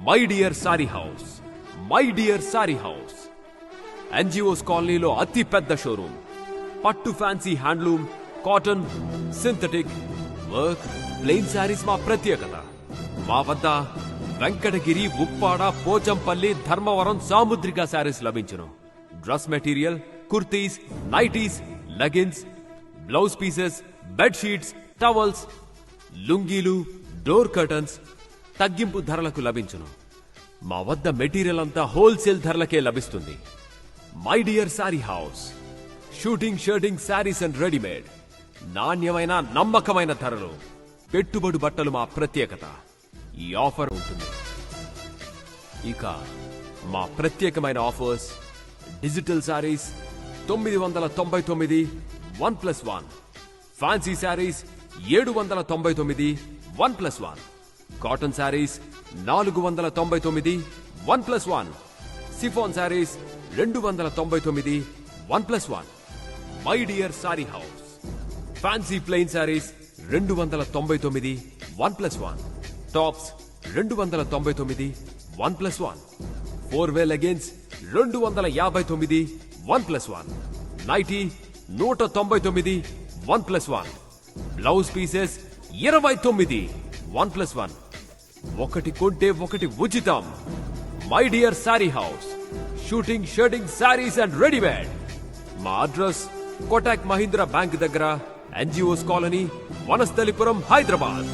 My dear sari house. My dear sari house NGOs కాలనీలో అతి పెద్ద షోరూమ్. పట్టు, fancy, handloom, cotton, synthetic, work, plain saris మా ప్రత్యేకత. మా వద్ద వెంకటగిరి, ఉప్పాడ, పోచంపల్లి, ధర్మవరం, సాముద్రిక శారీస్ లభించును. Dress material, kurtis, nighties, leggings, blouse pieces, bedsheets, towels, లుంగీలు, డోర్ కర్టన్స్ తగ్గింపు ధరలకు లభించును. మా వద్ద మెటీరియల్ అంతా హోల్సేల్ ధరలకే లభిస్తుంది. My dear sari house. Suiting, shirting, saris and readymade. నాణ్యమైన, నమ్మకమైన ధరలు. పెట్టుబడి బట్టలు మా ప్రత్యేకత. ఈ ఆఫర్ ఉంటుంది. ఇక మా ప్రత్యేకమైన offers: digital saris 999 1+1, fancy saris 799 1+1, cotton saris 499 1+1, chiffon saris 299 1+1. My dear sari house. Fancy plain saris 299 1+1, tops 299 1+1, 4-వే లెగిన్స్ 259 1+1, నైటీ 199 1+1, బ్లౌజ్ పీసెస్ 29 1+1. ఒకటి కొంటే ఒకటి ఉచితం. My dear sari house. Suiting, shirting, saris and readymade. మా అడ్రస్ కోటాక్ మహీంద్రా బ్యాంక్ దగ్గర, ఎన్జిఓస్ కాలనీ, వనస్థలిపురం, హైదరాబాద్.